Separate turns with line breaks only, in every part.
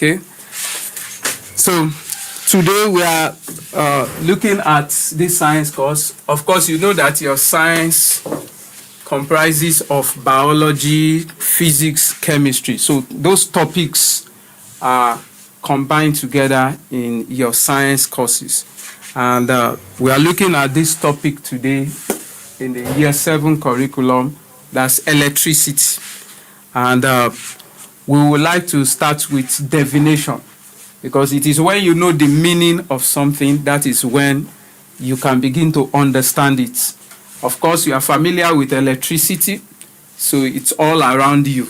Okay. So today we are looking at this science course. Of course, you know that your science comprises of biology, physics, chemistry. So those topics are combined together in your science courses. And we are looking at this topic today in the year 7 curriculum, that's electricity. And we would like to start with divination, because it is when you know the meaning of something, that is when you can begin to understand it. Of course, you are familiar with electricity, so it's all around you.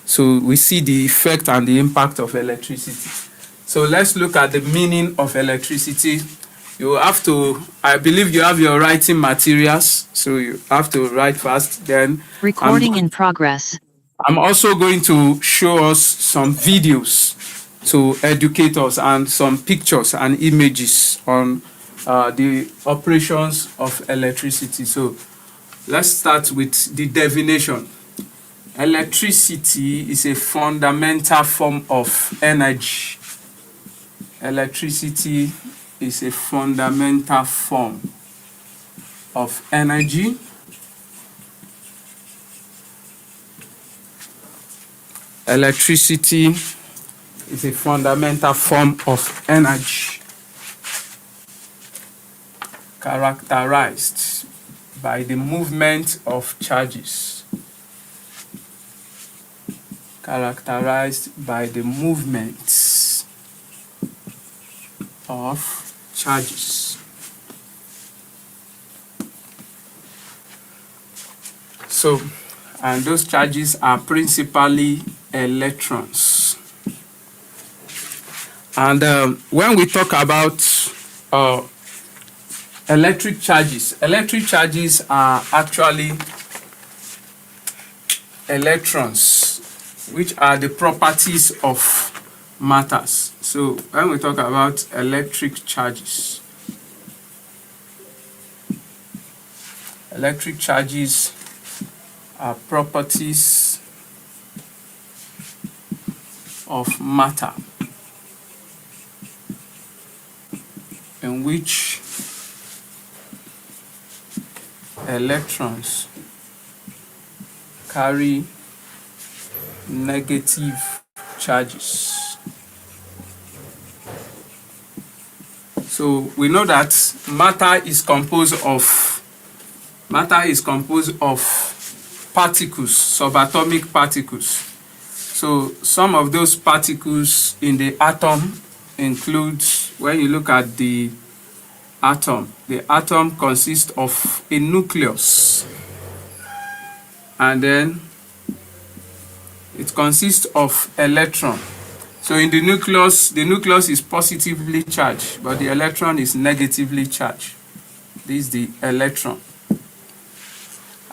So we see the effect and the impact of electricity. So let's look at the meaning of electricity. You have to, I believe you have your writing materials, so you have to write fast. Then
recording in progress.
I'm also going to show us some videos to educate us and some pictures and images on the operations of electricity. So let's start with the definition. Electricity is a fundamental form of energy. Electricity is a fundamental form of energy. Electricity is a fundamental form of energy characterized by the movement of charges. Characterized by the movements of charges. So, and those charges are principally electrons. And when we talk about electric charges are actually electrons, which are the properties of matters. So when we talk about electric charges are properties of matter in which electrons carry negative charges. So we know that matter is composed of particles, subatomic particles. So some of those particles in the atom include, when you look at the atom consists of a nucleus, and then it consists of electron. So in the nucleus is positively charged, but the electron is negatively charged. This is the electron.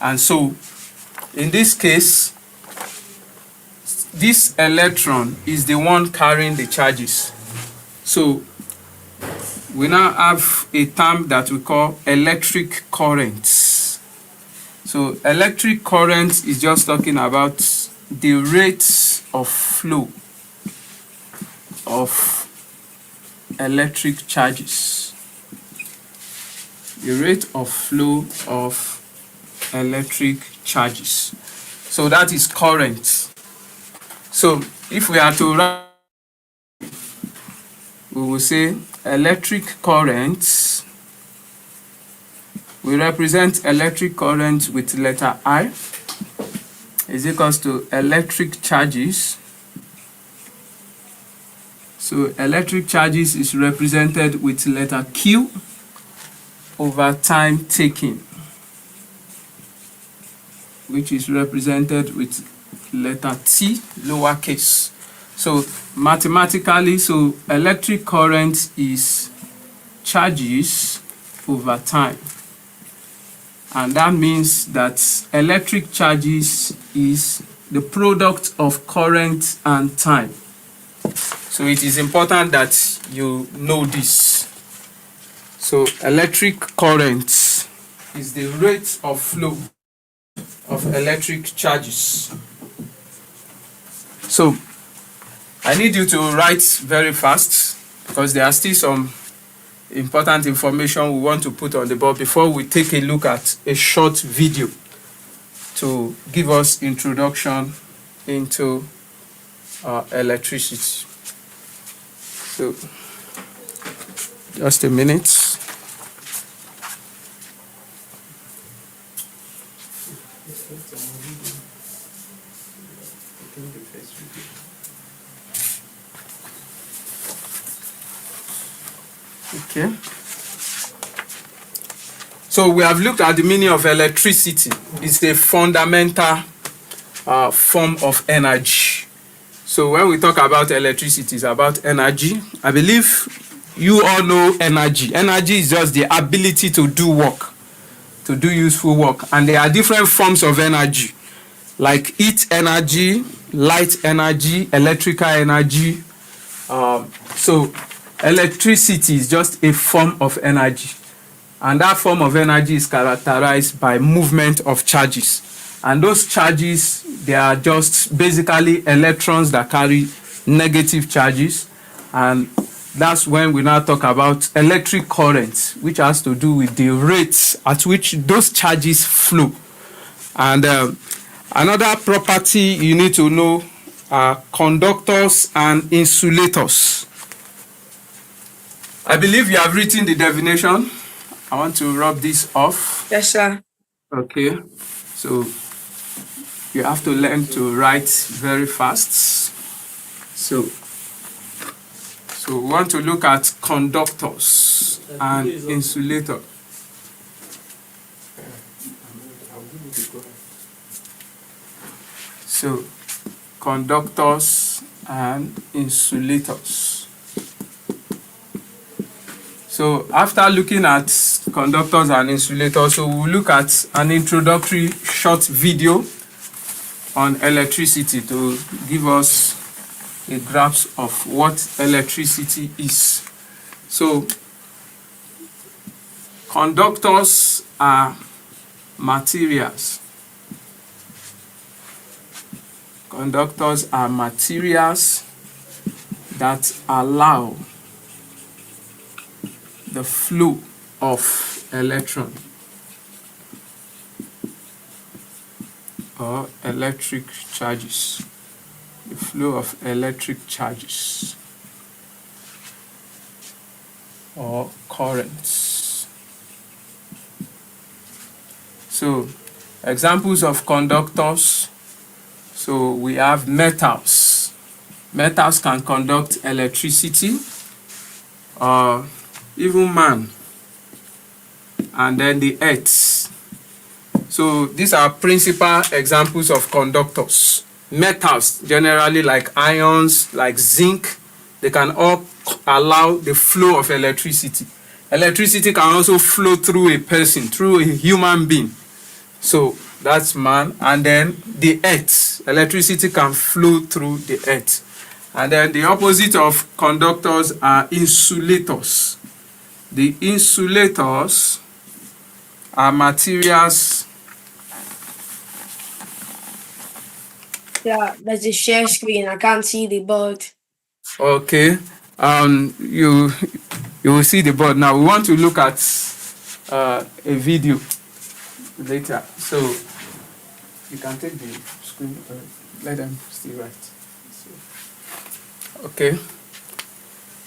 And so in this case, this electron is the one carrying the charges. So we now have a term that we call electric currents. So electric current is just talking about the rate of flow of electric charges. The rate of flow of electric charges. So that is current. So if we are to write, we will say electric currents. We represent electric current with letter I is equals to electric charges. So electric charges is represented with letter Q over time taken, which is represented with letter T lowercase. So mathematically, so electric current is charges over time. And that means that electric charges is the product of current and time. So it is important that you know this. So electric current is the rate of flow of electric charges. So I need you to write very fast because there are still some important information we want to put on the board before we take a look at a short video to give us introduction into electricity. So, just a minute. Okay. So we have looked at the meaning of electricity. It's a fundamental form of energy. So when we talk about electricity, it's about energy. I believe you all know energy. Energy is just the ability to do work, to do useful work. And there are different forms of energy, like heat energy, light energy, electrical energy. So electricity is just a form of energy. And that form of energy is characterized by movement of charges. And those charges, they are just basically electrons that carry negative charges. And that's when we now talk about electric current, which has to do with the rates at which those charges flow. And another property you need to know are conductors and insulators. I believe you have written the definition. I want to rub this off.
Yes, sir.
Okay. So you have to learn to write very fast. So we want to look at conductors and insulator. So conductors and insulators. So after looking at conductors and insulators, so we'll look at an introductory short video on electricity to give us a grasp of what electricity is. So conductors are materials. Conductors are materials that allow the flow of electron or electric charges. The flow of electric charges or currents. So examples of conductors. So we have metals. Metals can conduct electricity, or even man, and then the earth. So these are principal examples of conductors. Metals, generally like ions, like zinc, they can all allow the flow of electricity. Electricity can also flow through a person, through a human being. So that's man. And then the earth, electricity can flow through the earth. And then the opposite of conductors are insulators. The insulators are materials.
Yeah, there's a share screen. I can't see the board.
Okay. You will see the board now. We want to look at a video later. So you can take the screen. Let them stay right. Okay.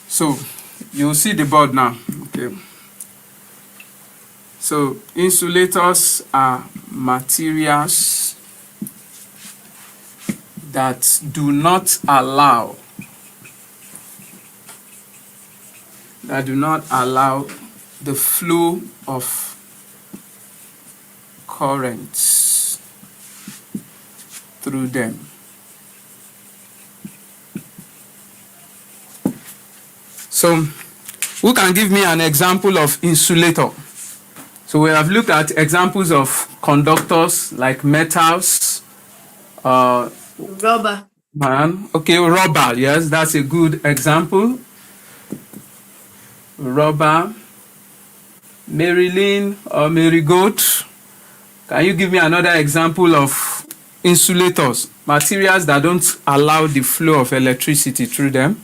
So you'll see the board now. Okay. So insulators are materials that do not allow the flow of currents through them. So who can give me an example of insulator? So we have looked at examples of conductors like metals,
Rubber.
Okay, rubber. Yes, that's a good example. Rubber. Marilyn or Marigold. Can you give me another example of insulators, materials that don't allow the flow of electricity through them.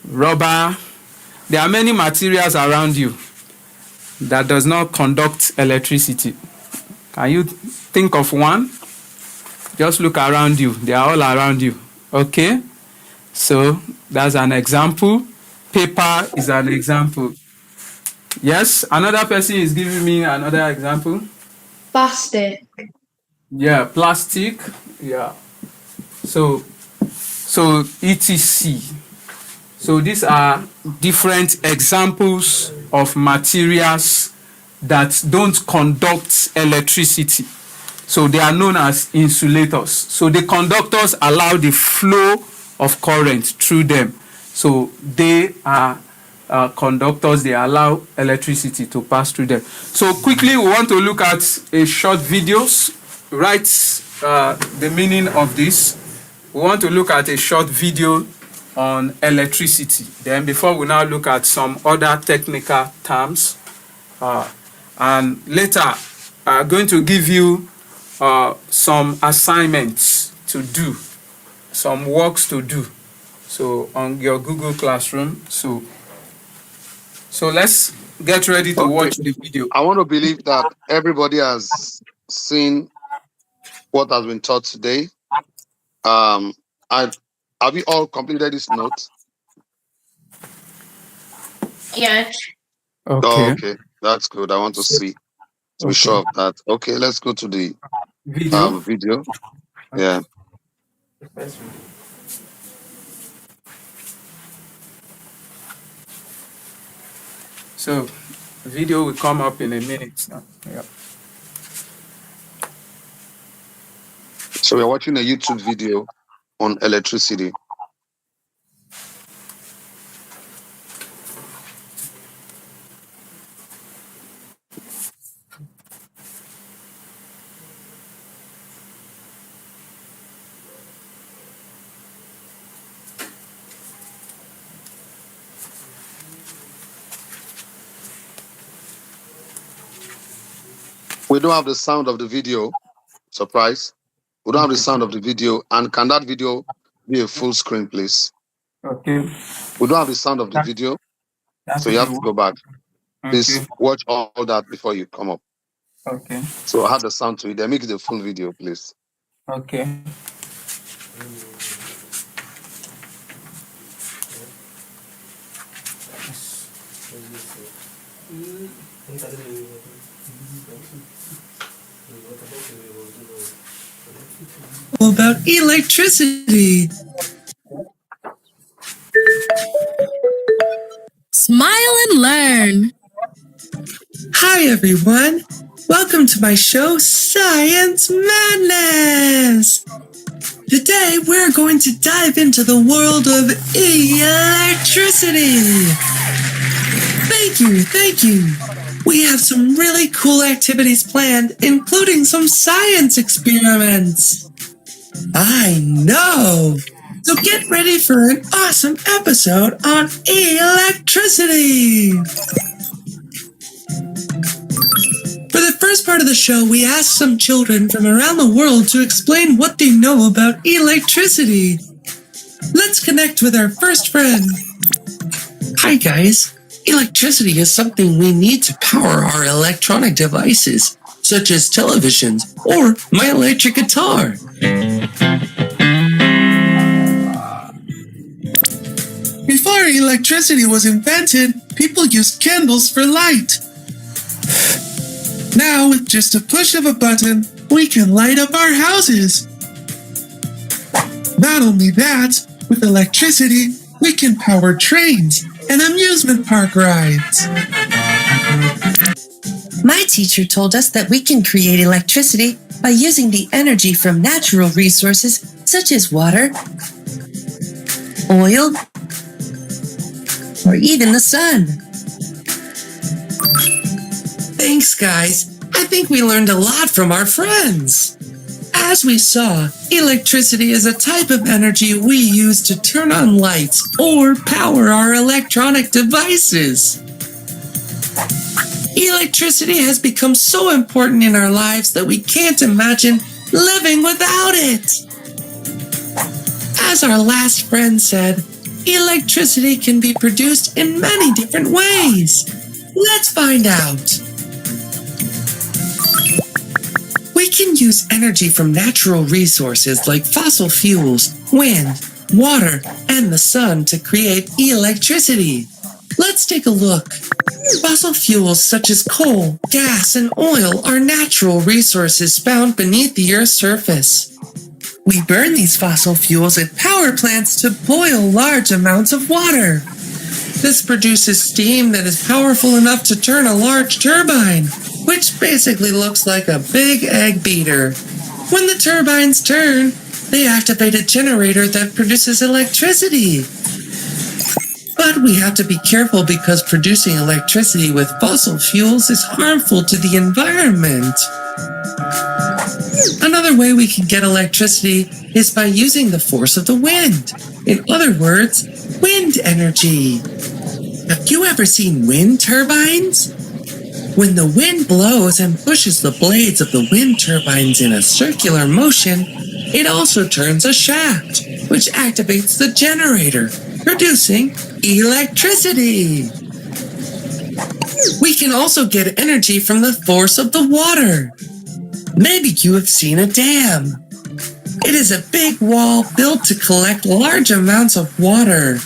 Rubber. There are many materials around you that does not conduct electricity. Can you think of one? Just look around you. They are all around you. Okay? So that's an example. Paper is an example. Yes, another person is giving me another example.
Plastic.
Yeah, plastic. Yeah. So etc. So these are different examples of materials that don't conduct electricity. So they are known as insulators. So the conductors allow the flow of current through them. So they are conductors, they allow electricity to pass through them. So quickly we want to look at a short videos, write the meaning of this. We want to look at a short video on electricity. Then before we now look at some other technical terms, and later I'm going to give you some assignments to do, some works to do. So on your Google Classroom. So let's get ready to watch the video.
I want to believe that everybody has seen what has been taught today. Have you all completed this note?
Yes.
Okay.
Oh, okay, that's good. I want to see to be sure of that. Okay, let's go to the
Video.
video. Yeah.
So video will come up in a minute now. Yeah.
So we're watching a YouTube video on electricity. We don't have the sound of the video. Surprise. We don't have the sound of the video. And can that video be a full screen, please?
Okay.
We don't have the sound of the video. So you have to go back. Please watch all that before you come up.
Okay.
So add the sound to it. Then make it a full video, please.
Okay.
About electricity.
Smile and learn.
Hi, everyone. Welcome to my show, Science Madness. Today, we're going to dive into the world of electricity. Thank you. We have some really cool activities planned, including some science experiments. I know! So get ready for an awesome episode on electricity! For the first part of the show, we asked some children from around the world to explain what they know about electricity. Let's connect with our first friend. Hi guys. Electricity is something we need to power our electronic devices, such as televisions or my electric guitar. Before electricity was invented, people used candles for light. Now, with just a push of a button, we can light up our houses. Not only that, with electricity, we can power trains and amusement park rides.
My teacher told us that we can create electricity by using the energy from natural resources such as water, oil, or even the sun.
Thanks, guys. I think we learned a lot from our friends. As we saw, electricity is a type of energy we use to turn on lights or power our electronic devices. Electricity has become so important in our lives that we can't imagine living without it. As our last friend said, electricity can be produced in many different ways. Let's find out. We can use energy from natural resources like fossil fuels, wind, water, and the sun to create electricity. Let's take a look. Fossil fuels such as coal, gas, and oil are natural resources found beneath the Earth's surface. We burn these fossil fuels at power plants to boil large amounts of water. This produces steam that is powerful enough to turn a large turbine, which basically looks like a big egg beater. When the turbines turn, they activate a generator that produces electricity. But we have to be careful because producing electricity with fossil fuels is harmful to the environment. Another way we can get electricity is by using the force of the wind. In other words, wind energy. Have you ever seen wind turbines? When the wind blows and pushes the blades of the wind turbines in a circular motion, it also turns a shaft, which activates the generator, producing electricity. We can also get energy from the force of the water. Maybe you have seen a dam. It is a big wall built to collect large amounts of water.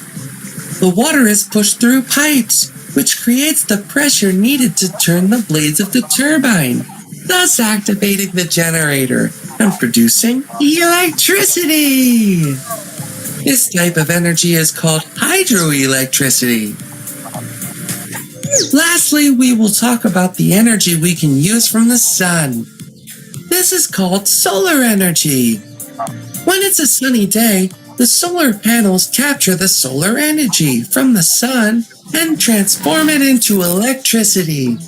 The water is pushed through pipes, which creates the pressure needed to turn the blades of the turbine, thus activating the generator and producing electricity. This type of energy is called hydroelectricity. Lastly, we will talk about the energy we can use from the sun. This is called solar energy. When it's a sunny day, the solar panels capture the solar energy from the sun and transform it into electricity.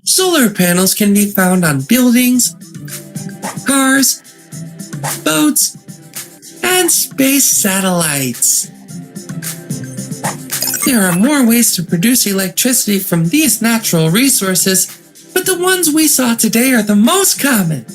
Solar panels can be found on buildings, cars, boats, and space satellites. There are more ways to produce electricity from these natural resources, but the ones we saw today are the most common.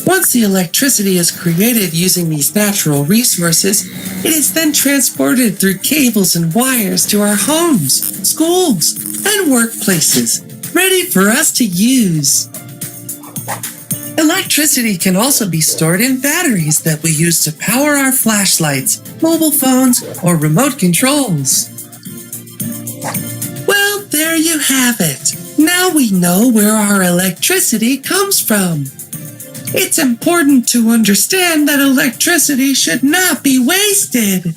Once the electricity is created using these natural resources, it is then transported through cables and wires to our homes, schools, and workplaces, ready for us to use. Electricity can also be stored in batteries that we use to power our flashlights, mobile phones, or remote controls. Well, there you have it. Now we know where our electricity comes from. It's important to understand that electricity should not be wasted.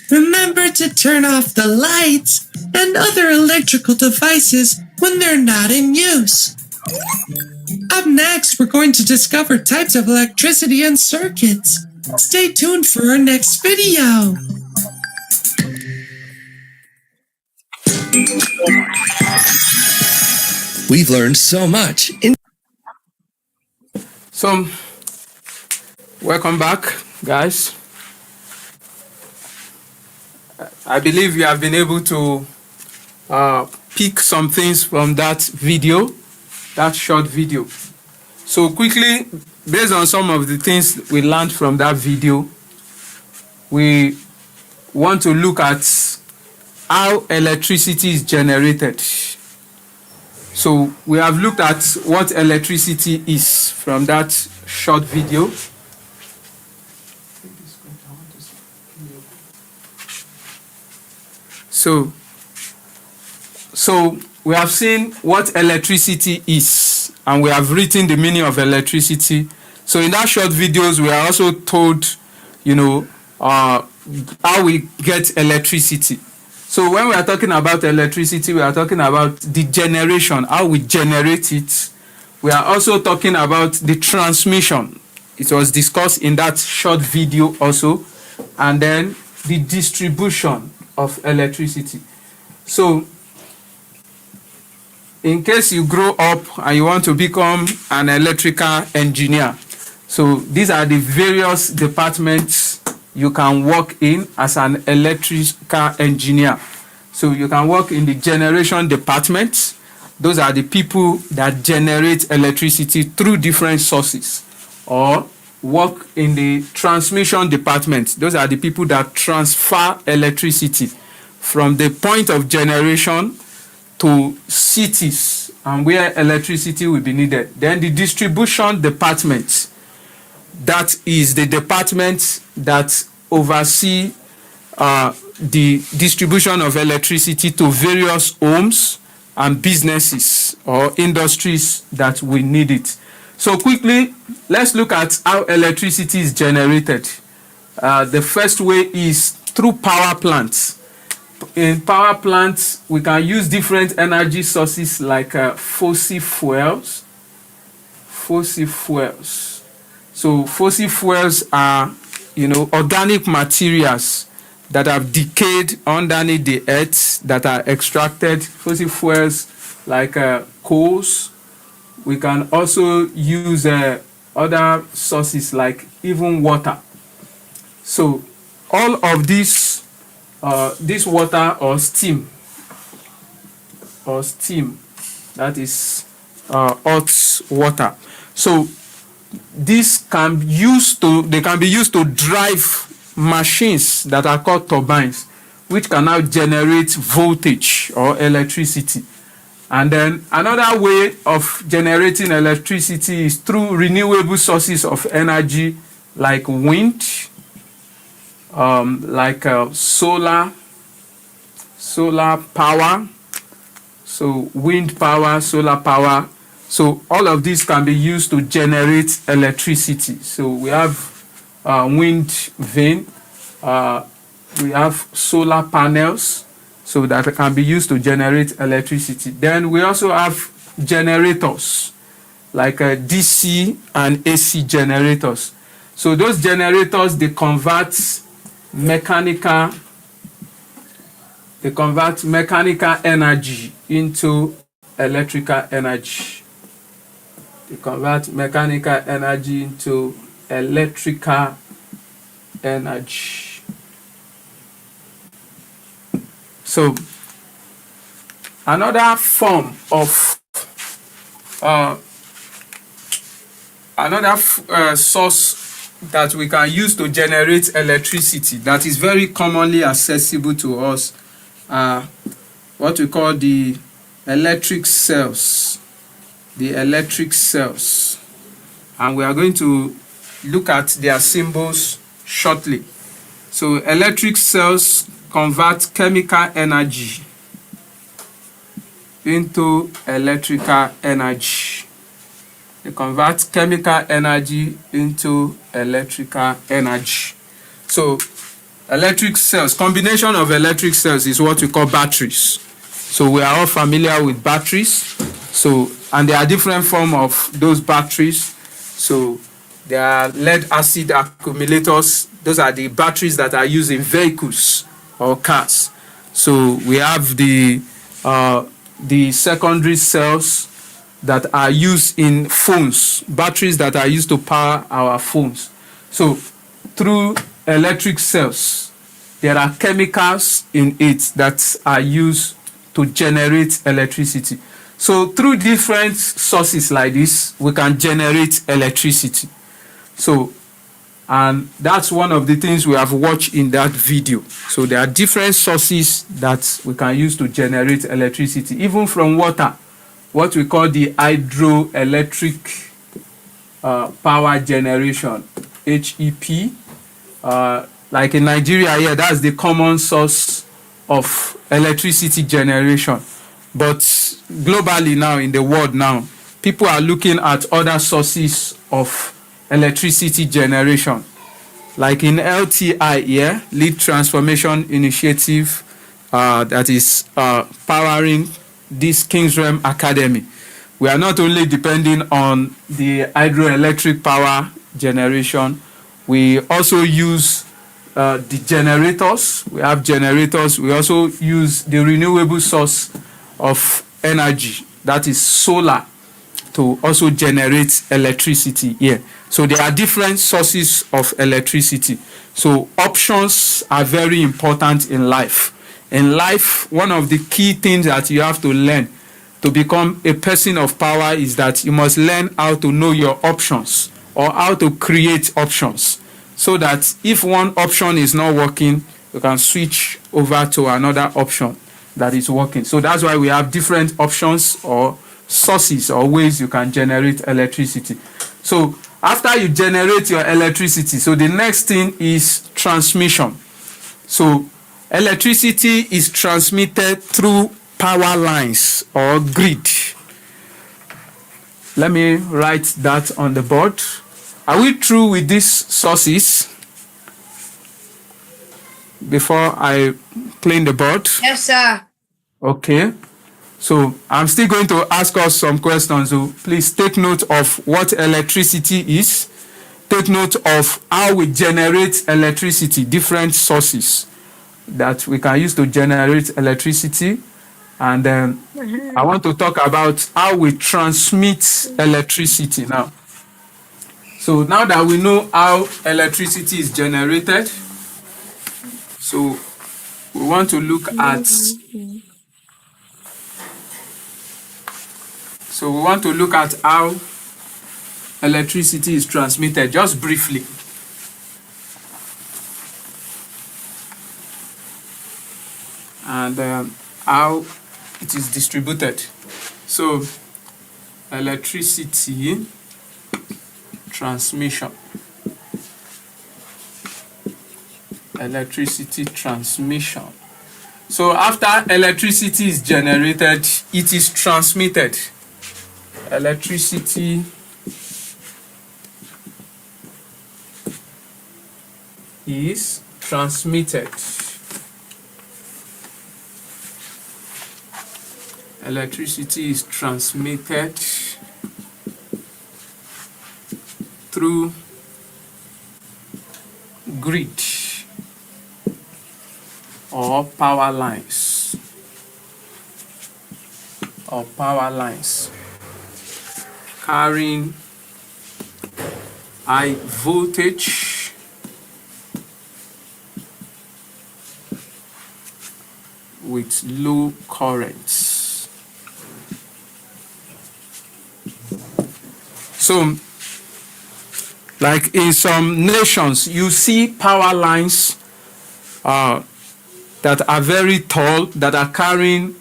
Remember to turn off the lights and other electrical devices when they're not in use. Up next, we're going to discover types of electricity and circuits. Stay tuned for our next video. We've learned so much in...
So, welcome back, guys. I believe you have been able to pick some things from that video, that short video. So quickly, based on some of the things we learned from that video, we want to look at how electricity is generated. So we have looked at what electricity is from that short video. So we have seen what electricity is, and we have written the meaning of electricity. So in that short videos, we are also told, how we get electricity. So when we are talking about electricity, we are talking about the generation, how we generate it. We are also talking about the transmission. It was discussed in that short video also. And then the distribution of electricity. So in case you grow up and you want to become an electrical engineer, so these are the various departments you can work in as an electrical engineer. So you can work in the generation department, those are the people that generate electricity through different sources or work in the transmission department. Those are the people that transfer electricity from the point of generation to cities and where electricity will be needed. Then the distribution department, that is the department that oversee the distribution of electricity to various homes and businesses or industries that will need it. So quickly, let's look at how electricity is generated. The first way is through power plants. In power plants, we can use different energy sources like fossil fuels. Fossil fuels. So fossil fuels are, organic materials that have decayed underneath the earth that are extracted. Fossil fuels like coals. We can also use other sources like even water. So all of this water or steam, that is hot water. So this can be used to drive machines that are called turbines, which can now generate voltage or electricity. And then another way of generating electricity is through renewable sources of energy like wind, solar power. So wind power, solar power. So all of these can be used to generate electricity. So we have wind vane, we have solar panels, so that can be used to generate electricity. Then we also have generators, like DC and AC generators. So those generators, they convert mechanical energy into electrical energy. They convert mechanical energy into electrical energy. So another form of source that we can use to generate electricity that is very commonly accessible to us are what we call the electric cells. The electric cells. And we are going to look at their symbols shortly. So electric cells convert chemical energy into electrical energy. They convert chemical energy into electrical energy. So electric cells, combination of electric cells is what we call batteries. So we are all familiar with batteries. So, and there are different forms of those batteries. So there are lead acid accumulators. Those are the batteries that are used in vehicles or cars. So we have the secondary cells that are used in phones, batteries that are used to power our phones. So through electric cells, there are chemicals in it that are used to generate electricity. So through different sources like this, we can generate electricity. So, and that's one of the things we have watched in that video. So there are different sources that we can use to generate electricity, even from water, what we call the hydroelectric power generation, HEP. Like in Nigeria here, that's the common source of electricity generation. But globally now, in the world now, people are looking at other sources of electricity generation. Like in LTI here, Lead Transformation Initiative, that is powering this KINGSREALM Academy. We are not only depending on the hydroelectric power generation, we also use the generators. We have generators. We also use the renewable source of energy, that is solar, to also generate electricity here. So there are different sources of electricity. So options are very important in life. In life, one of the key things that you have to learn to become a person of power is that you must learn how to know your options or how to create options, so that if one option is not working, you can switch over to another option that is working. So that's why we have different options or sources or ways you can generate electricity. So after you generate your electricity, so the next thing is transmission. So electricity is transmitted through power lines or grid. Let me write that on the board. Are we through with these sources before I clean the board?
Yes, sir.
Okay. So I'm still going to ask us some questions. So please take note of what electricity is. Take note of how we generate electricity, different sources that we can use to generate electricity. And then I want to talk about how we transmit electricity now. So now that we know how electricity is generated, so we want to look at how electricity is transmitted, just briefly. And how it is distributed. So electricity transmission. Electricity transmission. So after electricity is generated, it is transmitted. Electricity is transmitted. Electricity is transmitted through grid or power lines carrying high voltage with low currents. So, like in some nations, you see power lines that are very tall, that are carrying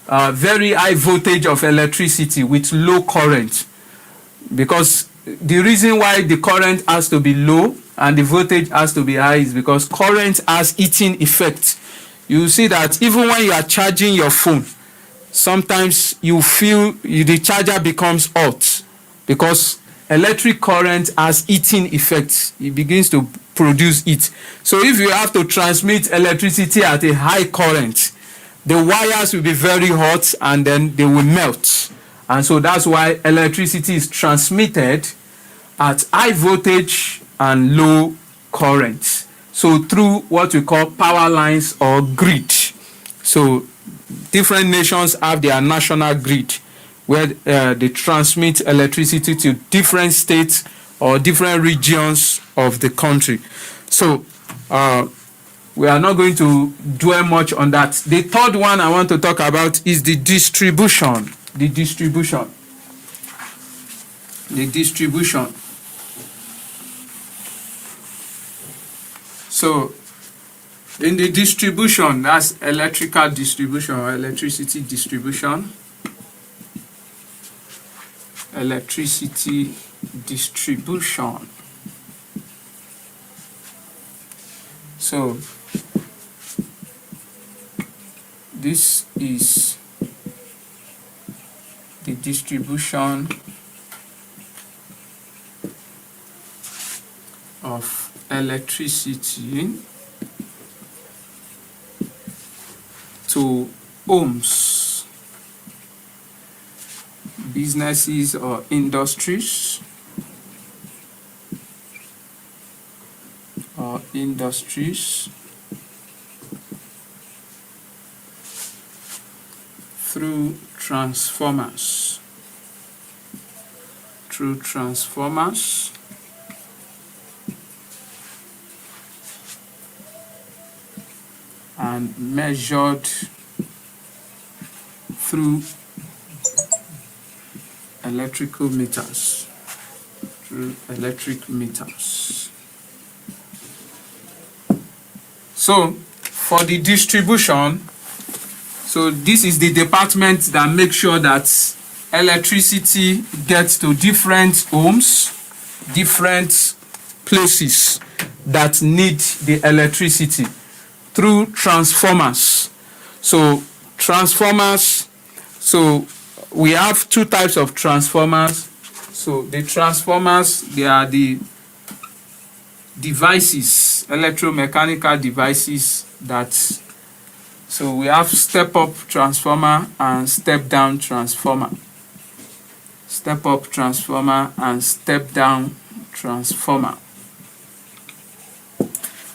very high voltage of electricity with low current. Because the reason why the current has to be low and the voltage has to be high is because current has heating effect. You see that even when you are charging your phone, sometimes you feel the charger becomes hot because electric current has heating effects. It begins to produce heat. So if you have to transmit electricity at a high current, the wires will be very hot and then they will melt. And so that's why electricity is transmitted at high voltage and low current. So through what we call power lines or grid. So different nations have their national grid where they transmit electricity to different states or different regions of the country. So we are not going to dwell much on that. The third one I want to talk about is the distribution. The distribution. So in the distribution, that's electrical distribution or electricity distribution. Electricity distribution. So this is the distribution of electricity to homes, businesses or industries, through transformers. And measured through electrical meters. Through electric meters. So for the distribution, so this is the department that makes sure that electricity gets to different homes, different places that need the electricity through transformers. So transformers, so we have two types of transformers. So the transformers, they are the devices, electromechanical devices that, so we have step-up transformer and step-down transformer. Step-up transformer and step-down transformer.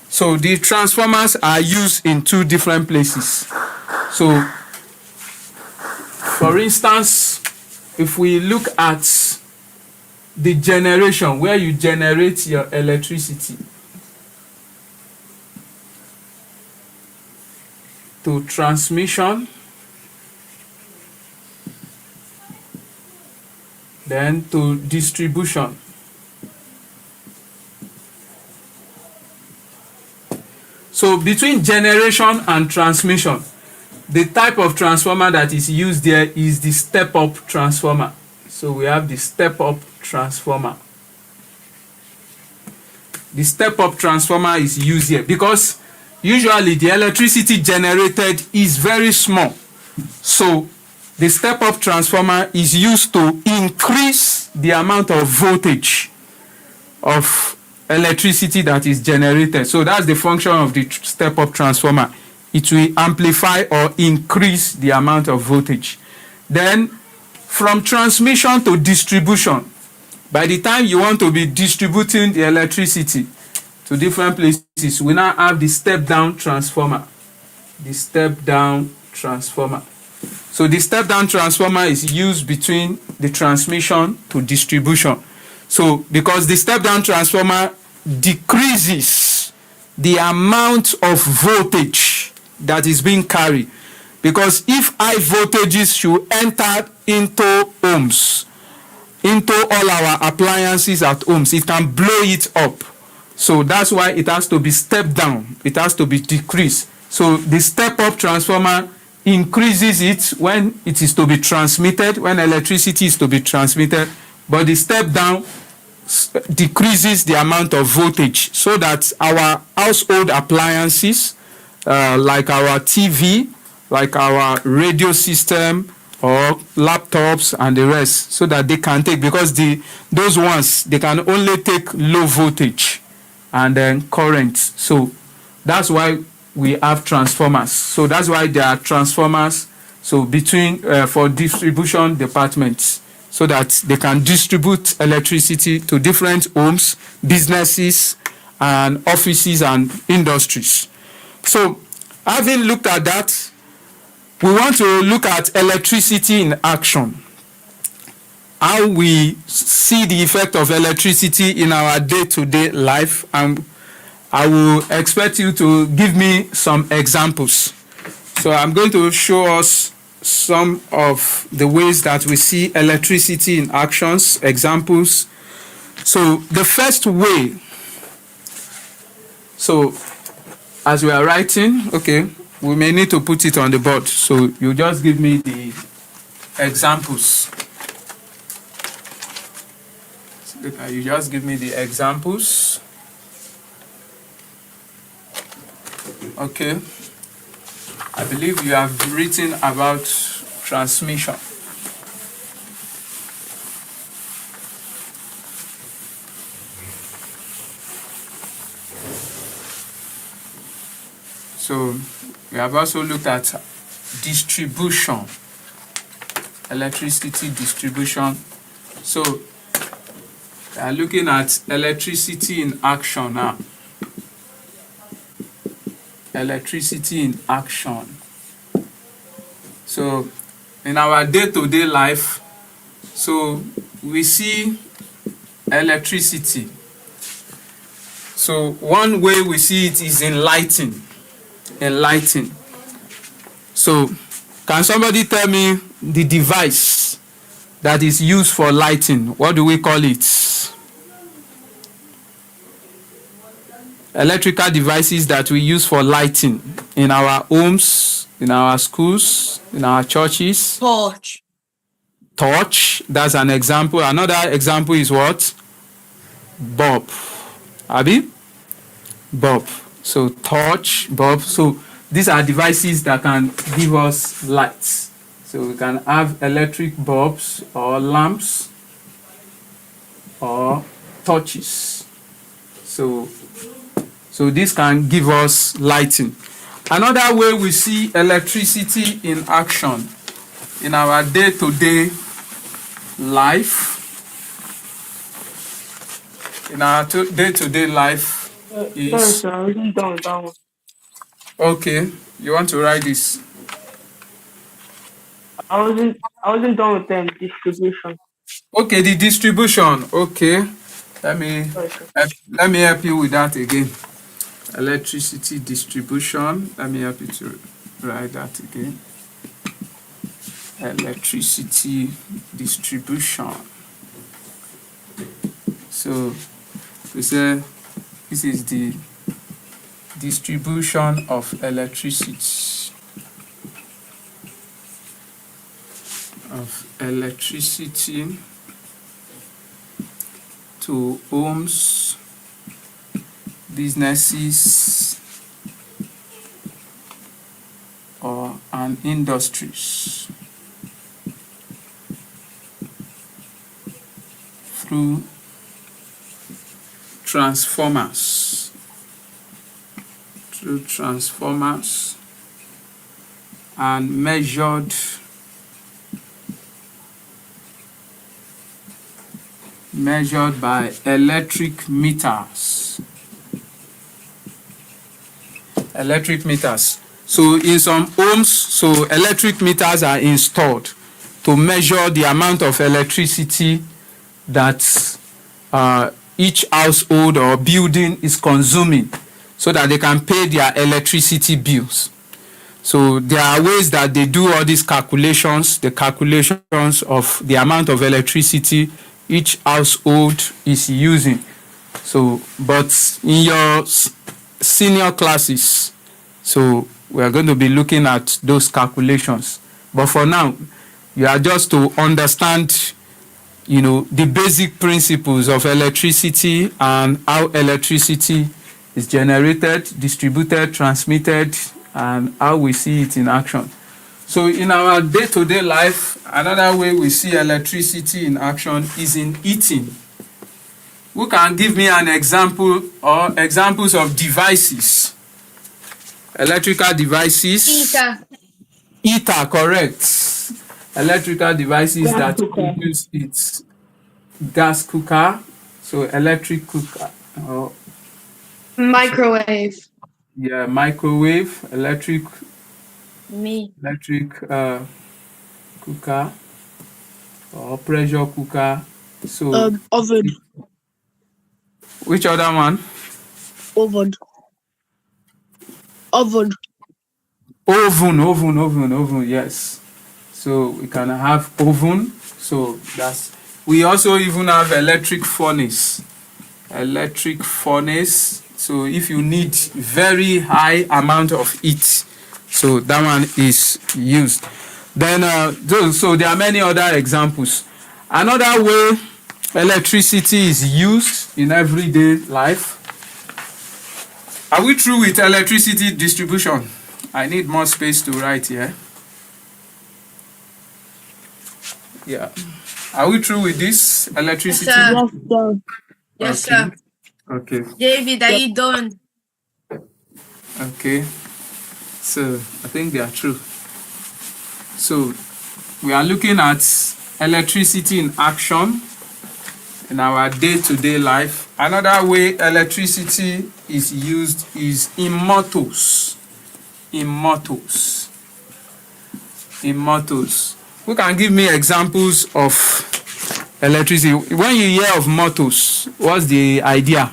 So the transformers are used in two different places. So, for instance, if we look at the generation, where you generate your electricity, to transmission, then to distribution. So between generation and transmission, the type of transformer that is used there is the step-up transformer. So we have the step-up transformer. The step-up transformer is used here because usually the electricity generated is very small. So the step-up transformer is used to increase the amount of voltage of electricity that is generated. So that's the function of the step-up transformer. It will amplify or increase the amount of voltage. Then from transmission to distribution, by the time you want to be distributing the electricity to different places, we now have the step-down transformer. The step-down transformer. So the step-down transformer is used between the transmission to distribution. So because the step-down transformer decreases the amount of voltage that is being carried. Because if high voltages should enter into homes, into all our appliances at homes, it can blow it up. So that's why it has to be stepped down. It has to be decreased. So the step-up transformer increases it when it is to be transmitted, when electricity is to be transmitted, but the step-down decreases the amount of voltage so that our household appliances, like our TV, like our radio system or laptops and the rest, so that they can take, because those ones, they can only take low voltage and then current. So that's why we have transformers. So that's why there are transformers, so between for distribution departments, so that they can distribute electricity to different homes, businesses, and offices and industries. So having looked at that, we want to look at electricity in action. How we see the effect of electricity in our day-to-day life, and I will expect you to give me some examples. So I'm going to show us some of the ways that we see electricity in actions, examples. So the first way, so as we are writing, okay, we may need to put it on the board. So you just give me the examples. You just give me the examples. Okay. I believe you have written about transmission. So we have also looked at distribution, electricity distribution. So we are looking at electricity in action now. Electricity in action. So in our day-to-day life, so we see electricity. So one way we see it is in lighting. In lighting. So can somebody tell me the device that is used for lighting. What do we call it? Electrical devices that we use for lighting in our homes, in our schools, in our churches.
Torch.
Torch, that's an example. Another example is what? Bulb. Abi? Bulb. So torch, bulb. So these are devices that can give us light. So we can have electric bulbs or lamps or torches. So this can give us lighting. Another way we see electricity in action in our day-to-day life. In our day-to-day life is...
Sorry, I wasn't done with that one.
Okay, you want to write this?
I wasn't done with them distribution.
Okay, the distribution. Okay, let me help you with that again. Electricity distribution. Let me help you to write that again. Electricity distribution. So we say this is the distribution of electricity. To homes, businesses, and industries through transformers. And measured by electric meters. So in some homes, so electric meters are installed to measure the amount of electricity that each household or building is consuming, so that they can pay their electricity bills. So there are ways that they do all these calculations, the calculations of the amount of electricity each household is using. So, but in your senior classes, so we are going to be looking at those calculations. But for now, you are just to understand, the basic principles of electricity and how electricity is generated, distributed, transmitted, and how we see it in action. So in our day-to-day life, another way we see electricity in action is in heating. Who can give me an example or examples of devices? Electrical devices. Heater, correct. Electrical devices that produce its gas cooker. So electric cooker.
Microwave.
Yeah, microwave, electric cooker or pressure cooker. So
Oven.
Which other one?
Oven.
Oven, yes. So we can have oven. So we also even have electric furnace. So if you need very high amount of heat, so that one is used. Then so there are many other examples. Another way electricity is used in everyday life. Are we through with electricity distribution? I need more space to write here. Yeah. Are we through with this electricity?
Yes, sir.
Okay.
David, are you done?
Okay. So I think they are true. So we are looking at electricity in action in our day-to-day life. Another way electricity is used is in motors. Who can give me examples of electricity? When you hear of motors, what's the idea?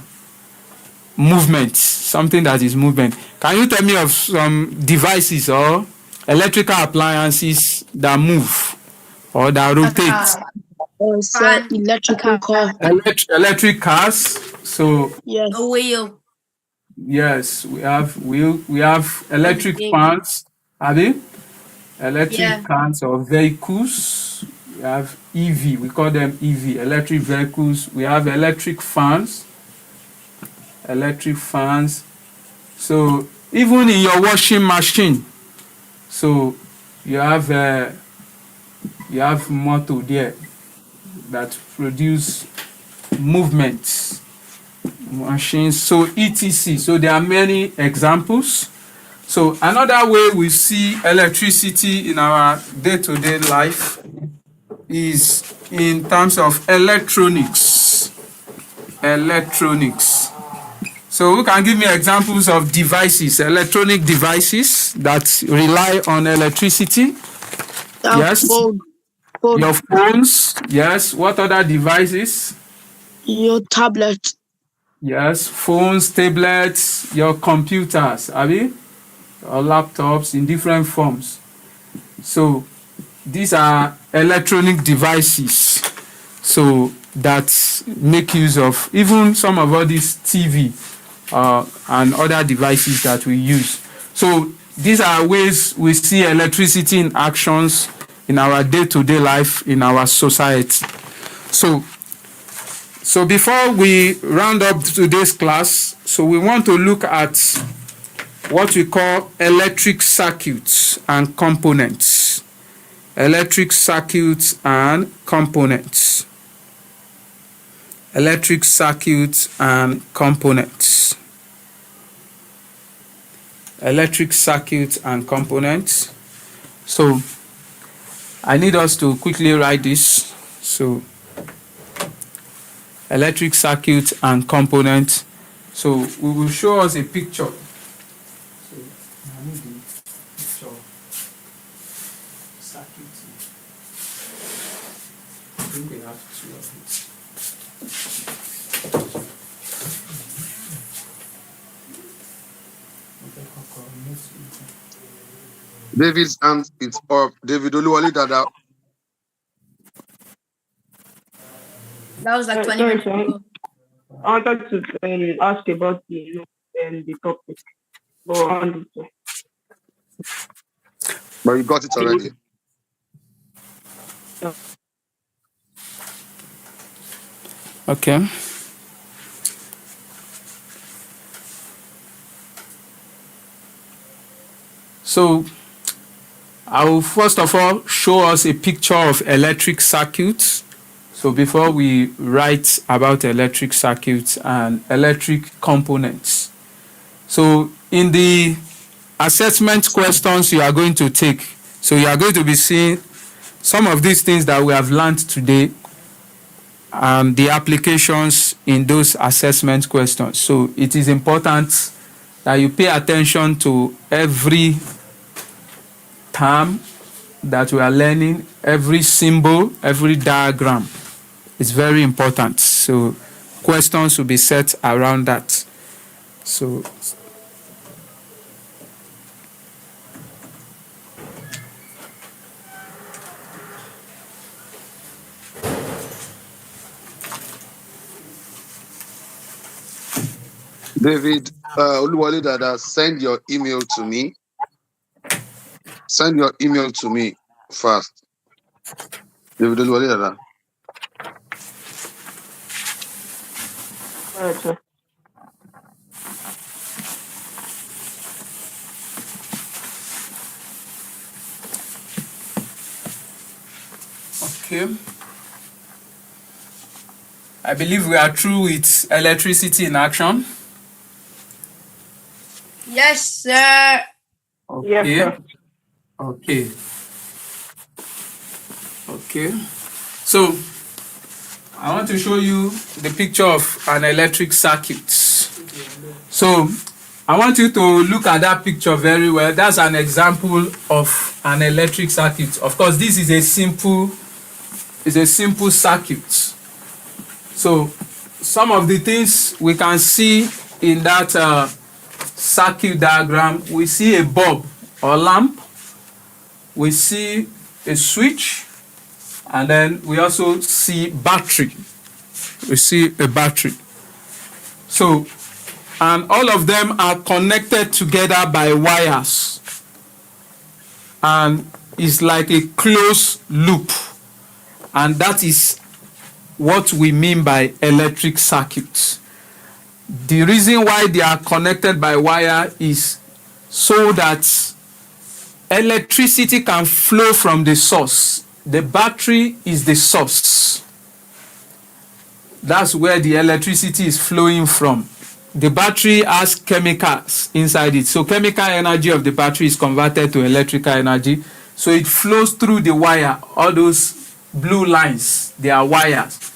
Movement, something that is movement. Can you tell me of some devices or electrical appliances that move? or that rotates?
Fan.
Electrical car.
Electric cars. So
Yes.
A wheel.
yes, we have we have electric
Yeah.
fans. Have you? Electric
Yeah.
cars or vehicles. We have EV. We call them EV. Electric vehicles. We have electric fans. Electric fans. So even in your washing machine, so you have motor there that produce movements, machines. So etc. So there are many examples. So another way we see electricity in our day-to-day life is in terms of electronics. Electronics. So who can give me examples of devices, electronic devices that rely on electricity? Yes.
Phone.
Your phones. Yes. What other devices?
Your tablet.
Yes. Phones, tablets, your computers, Abi, or laptops in different forms. So these are electronic devices. So that make use of even some of all these TV and other devices that we use. So these are ways we see electricity in actions in our day-to-day life in our society. So before we round up today's class, so we want to look at what we call electric circuits and components. Electric circuits and components. Electric circuits and components. Electric circuits and components. So I need us to quickly write this. So electric circuits and components. So we will show us a picture. So I need the picture. Circuit. I think we have two of it.
David's hand is up. David Oluwale Dada.
That was like 20
Sorry,
minutes
sir.
ago.
I wanted to ask about the topic. Go on.
But you got it already.
Okay. So I will first of all show us a picture of electric circuits. So before we write about electric circuits and electric components. So in the assessment questions you are going to take, so you are going to be seeing some of these things that we have learned today and the applications in those assessment questions. So it is important that you pay attention to every term that we are learning, every symbol, every diagram. It's very important. So questions will be set around that. So
David Oluwale Dada, send your email to me. Send your email to me first. David Oluwale Dada.
All right, sir.
okay. I believe we are through with electricity in action.
Yes, sir.
Okay.
Yes, sir.
Okay. Okay. So I want to show you the picture of an electric circuit. So I want you to look at that picture very well. That's an example of an electric circuit. Of course, this is a simple circuit. So some of the things we can see in that circuit diagram, we see a bulb or lamp, we see a switch, And then we also see battery. We see a battery. So, and all of them are connected together by wires. And it's like a closed loop. And that is what we mean by electric circuits. The reason why they are connected by wire is so that electricity can flow from the source. The battery is the source. That's where the electricity is flowing from. The battery has chemicals inside it. So chemical energy of the battery is converted to electrical energy. So it flows through the wire. All those blue lines, they are wires.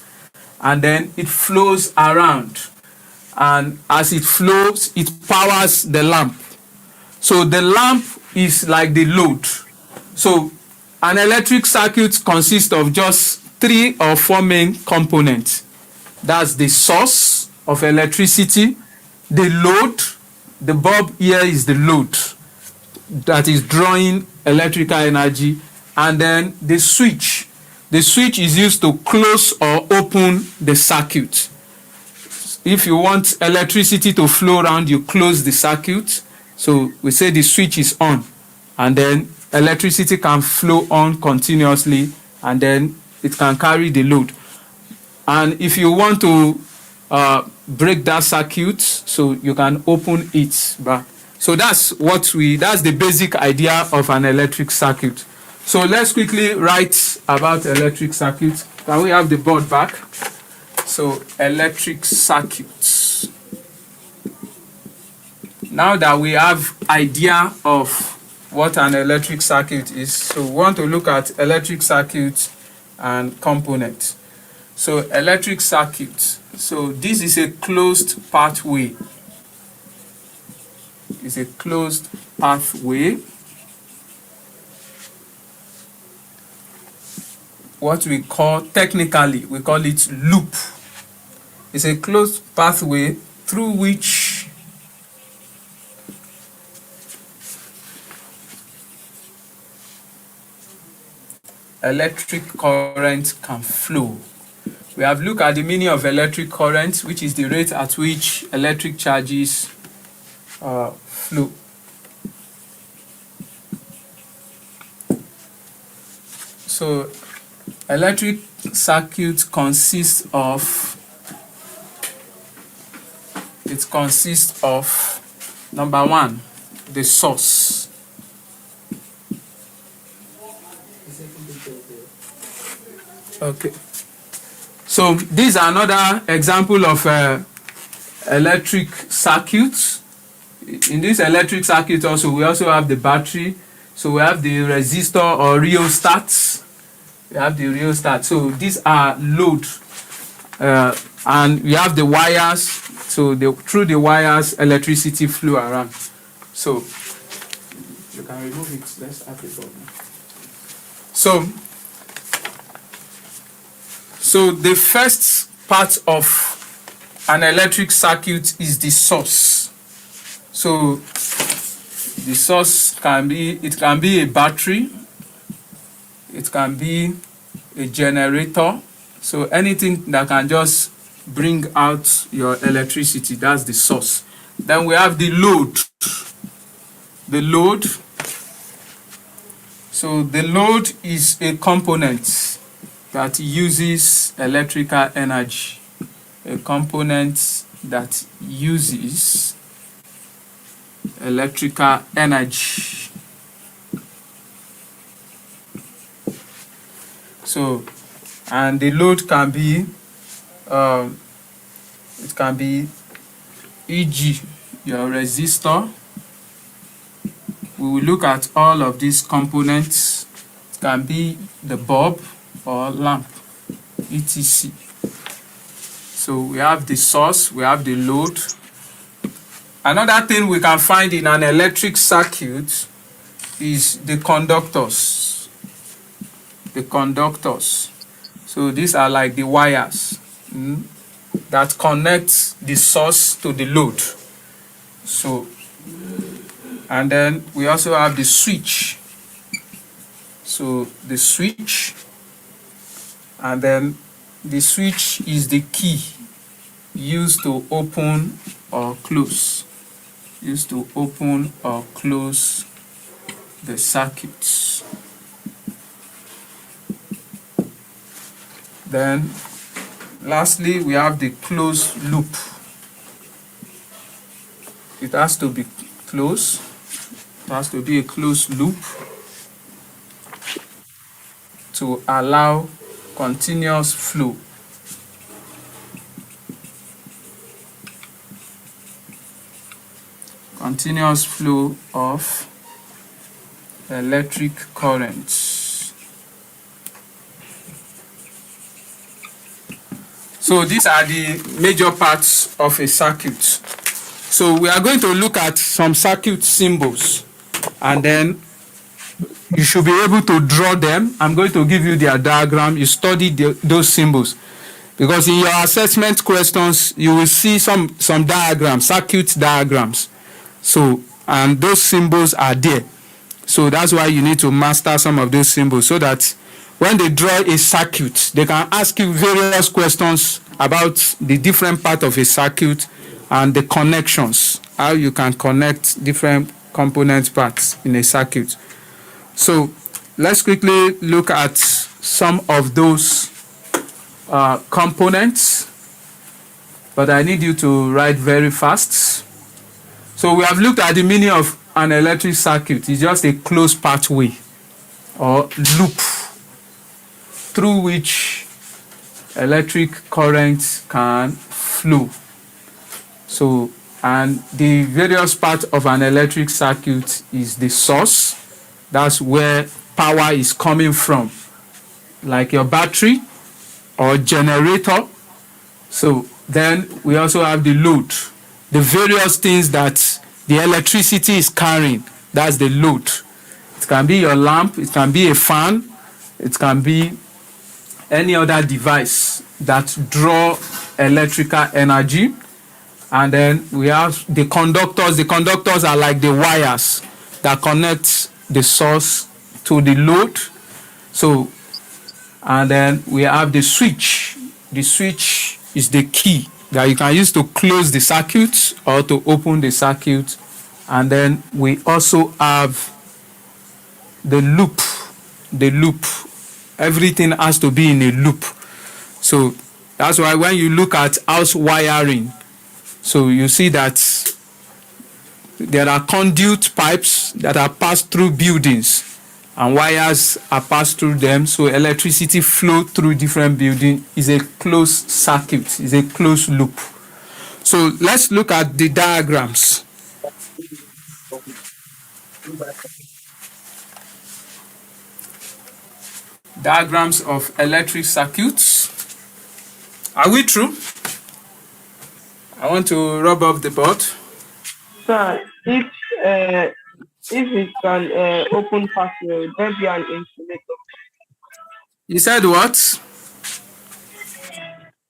And then it flows around. And as it flows, it powers the lamp. So the lamp is like the load. So an electric circuit consists of just 3 or 4 main components. That's the source of electricity, the load, the bulb here is the load that is drawing electrical energy, and then the switch. The switch is used to close or open the circuit. If you want electricity to flow around, you close the circuit. So we say the switch is on, and then electricity can flow on continuously, and then it can carry the load. And if you want to break that circuit, so you can open it back. So that's the basic idea of an electric circuit. So let's quickly write about electric circuit. Can we have the board back? So electric circuits. Now that we have idea of what an electric circuit is, so we want to look at electric circuit and components. So electric circuit. So this is a closed pathway. It's a closed pathway. What we call, technically, we call it loop. It's a closed pathway through which electric current can flow. We have looked at the meaning of electric current, which is the rate at which electric charges flow. So electric circuit consists of number 1, the source. Okay. So these are another example of electric circuits. In this electric circuit also, we also have the battery. So we have the resistor or rheostat. We have the rheostat. So these are load. And we have the wires. So through the wires, electricity flow around. So you can remove it. Let's have it on. So the first part of an electric circuit is the source. So the source can be a battery, it can be a generator. So anything that can just bring out your electricity, that's the source. Then we have the load. The load. So the load is a component that uses electrical energy. A component that uses electrical energy. So, and the load can be, it can be, e.g., your resistor. We will look at all of these components. It can be the bulb or lamp, etc. So we have the source, we have the load. Another thing we can find in an electric circuit is the conductors. The conductors. So these are like the wires that connect the source to the load. So, and then we also have the switch. So the switch and then the switch is the key used to open or close. Used to open or close the circuits. Then lastly, we have the closed loop. It has to be closed. It has to be a closed loop to allow continuous flow. Continuous flow of electric current. So these are the major parts of a circuit. So we are going to look at some circuit symbols, and then you should be able to draw them. I'm going to give you their diagram. You study those symbols, because in your assessment questions you will see some diagrams, circuit diagrams. So, and those symbols are there. So that's why you need to master some of those symbols, so that when they draw a circuit, they can ask you various questions about the different part of a circuit and the connections, how you can connect different component parts in a circuit. So let's quickly look at some of those components, but I need you to write very fast. So we have looked at the meaning of an electric circuit. It's just a closed pathway or loop through which electric current can flow. So, and the various parts of an electric circuit is the source. That's where power is coming from, like your battery or generator. So then we also have the load, the various things that the electricity is carrying. That's the load. It can be your lamp, it can be a fan, it can be any other device that draw electrical energy. And then we have the conductors. The conductors are like the wires that connect the source to the load. So, and then we have the switch. The switch is the key that you can use to close the circuit or to open the circuit. And then we also have the loop. The loop. Everything has to be in a loop. So that's why when you look at house wiring, so you see that there are conduit pipes that are passed through buildings, and wires are passed through them. So electricity flow through different buildings is a closed circuit, is a closed loop. So let's look at the diagrams. Diagrams of electric circuits. Are we through? I want to rub up the board.
Sir, if it's an open pathway, will there be an insulator?
You said what?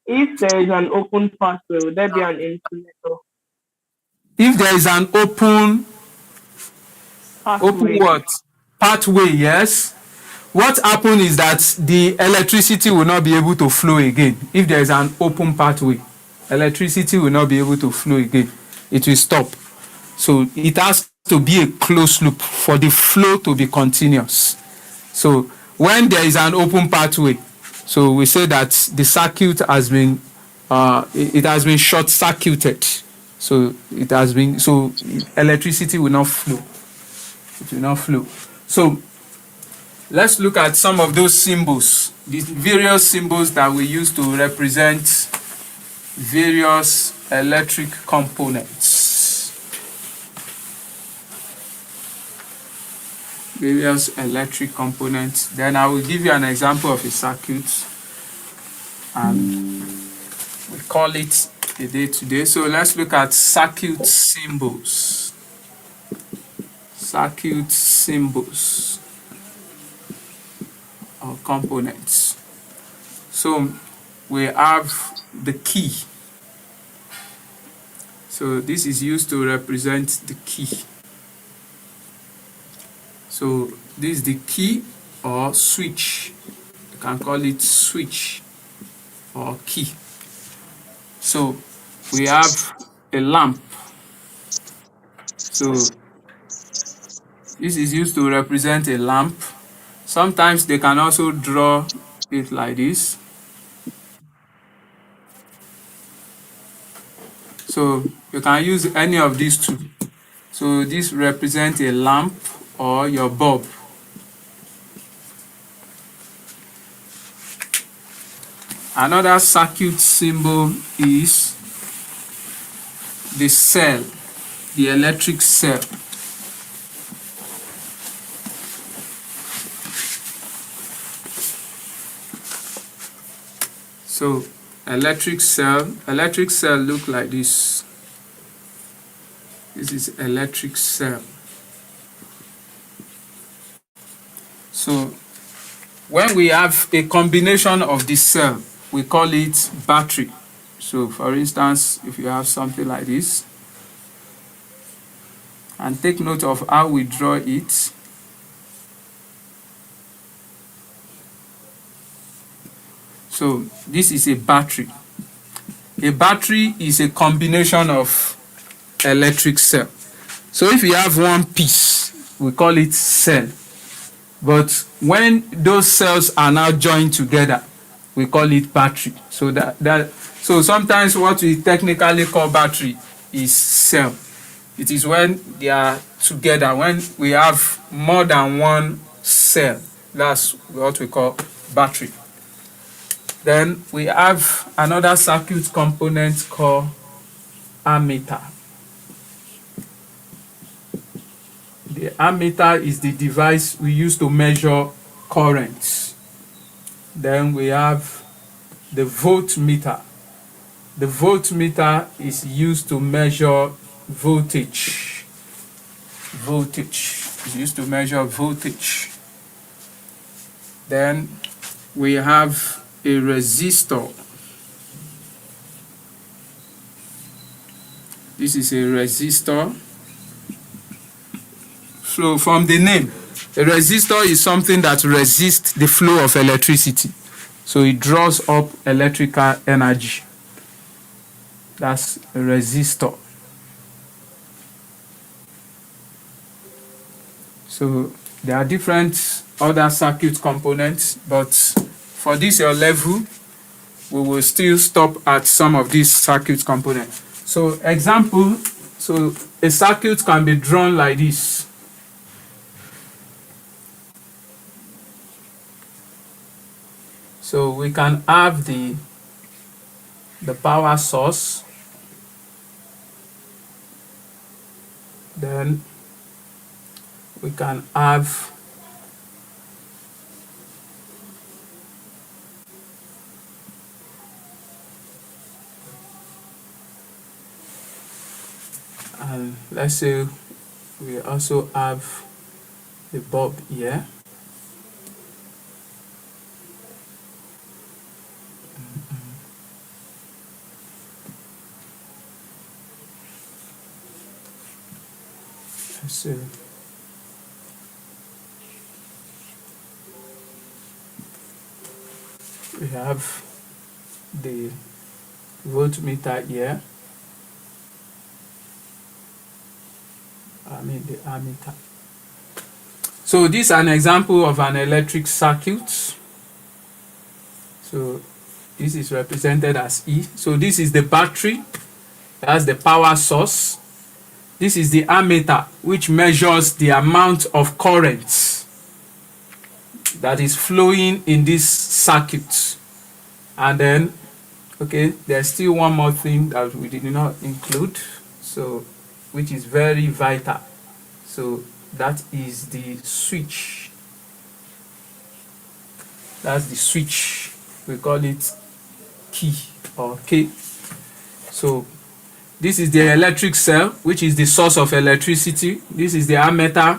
If there is an open pathway, will there be an insulator?
If there is an open
Pathway.
what? Pathway, yes. What happens is that the electricity will not be able to flow again. If there is an open pathway, electricity will not be able to flow again. It will stop. So it has to be a closed loop for the flow to be continuous. So when there is an open pathway, so we say that the circuit has been it has been short-circuited. So it has been, so electricity will not flow. It will not flow. So let's look at some of those symbols, the various symbols that we use to represent various electric components. Various electric components. Then I will give you an example of a circuit, and we call it a day today. So let's look at circuit symbols. Circuit symbols or components. So we have the key. So this is used to represent the key. So this is the key or switch. The You can call it switch or key. So we have a lamp. So this is used to represent a lamp. Sometimes they can also draw it like this. So you can use any of these two. So this represents a lamp or your bulb. Another circuit symbol is the cell, the electric cell. So electric cell look like this. This is electric cell. So when we have a combination of this cell, we call it battery. So for instance, if you have something like this, and take note of how we draw it. So this is a battery. A battery is a combination of electric cell. So if you have one piece, we call it cell. But when those cells are now joined together, we call it battery. So so sometimes what we technically call battery is cell. It is when they are together, when we have more than one cell. That's what we call battery. Then we have another circuit component called ammeter. The ammeter is the device we use to measure currents. Then we have the voltmeter. The voltmeter is used to measure voltage. Voltage is used to measure voltage. Then we have a resistor. This is a resistor. So from the name, a resistor is something that resists the flow of electricity. So it draws up electrical energy. That's a resistor. So there are different other circuit components, but for this your level, we will still stop at some of these circuit components. So example, so a circuit can be drawn like this. So we can have the power source, then we can have and let's say we also have the bulb here. So we have the voltmeter here. The ammeter. So this is an example of an electric circuit. So this is represented as E. So this is the battery. That's the power source. This is the ammeter, which measures the amount of current that is flowing in this circuit. And then, okay, there's still one more thing that we did not include, so which is very vital. So that is the switch. That's the switch. We call it key or K. So this is the electric cell, which is the source of electricity. This is the ammeter,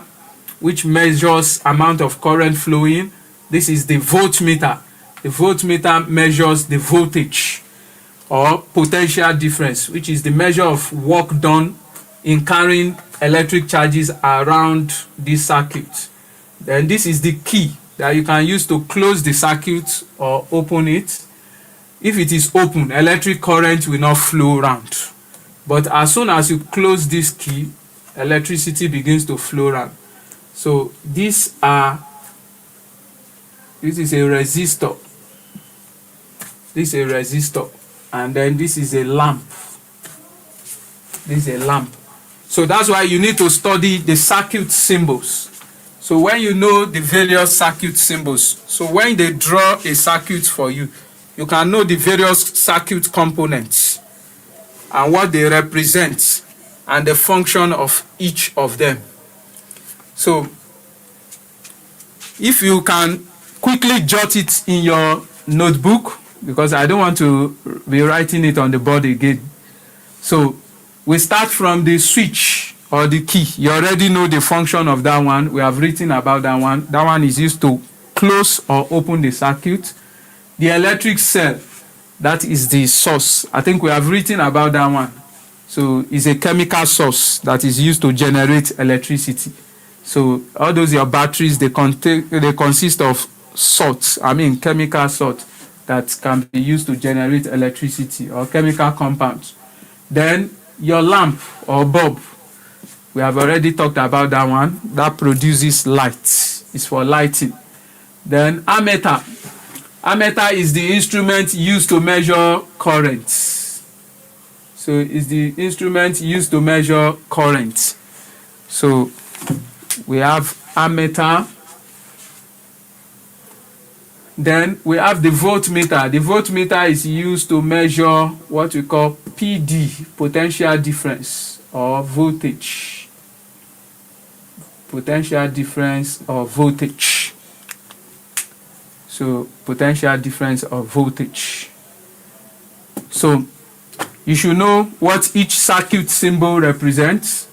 which measures amount of current flowing. This is the voltmeter. The voltmeter measures the voltage or potential difference, which is the measure of work done in carrying electric charges around this circuit. Then this is the key. that you can use to close the circuit or open it. If it is open, electric current will not flow around. But as soon as you close this key, electricity begins to flow around. So this is a resistor. This is a resistor. And then this is a lamp. This is a lamp. So that's why you need to study the circuit symbols. So when you know the various circuit symbols, so when they draw a circuit for you, you can know the various circuit components and what they represent and the function of each of them. So if you can quickly jot it in your notebook, because I don't want to be writing it on the board again. So we start from the switch or the key. You already know the function of that one. We have written about that one. That one is used to close or open the circuit. The electric cell, that is the source. I think we have written about that one. So it's a chemical source that is used to generate electricity. So all those your batteries, they consist of salts, chemical salt that can be used to generate electricity or chemical compounds. Then your lamp or bulb, we have already talked about that one. That produces light. It's for lighting. Then ammeter. Ammeter is the instrument used to measure current. So it's the instrument used to measure current. So we have ammeter. Then we have the voltmeter. The voltmeter is used to measure what we call PD, potential difference or voltage. Potential difference or voltage. So potential difference of voltage. So you should know what each circuit symbol represents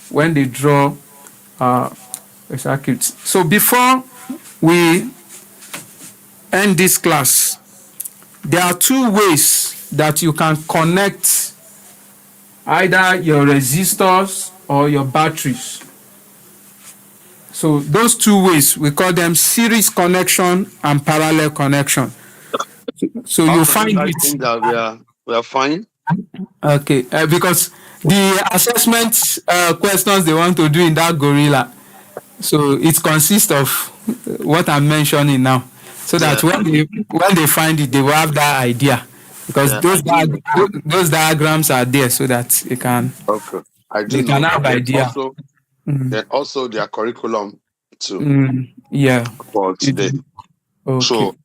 when they draw a circuit. So before we end this class, there are two ways that you can connect either your resistors or your batteries. So those two ways, we call them series connection and parallel connection. So you find
I
it.
think that we are fine.
Okay, because the assessment questions they want to do in that gorilla, so it consists of what I'm mentioning now, so that when they find it, they will have that idea, because those diagrams are there so that they can
I do
they can
know.
have idea.
Then also their curriculum too
Yeah.
for today.
Okay.
So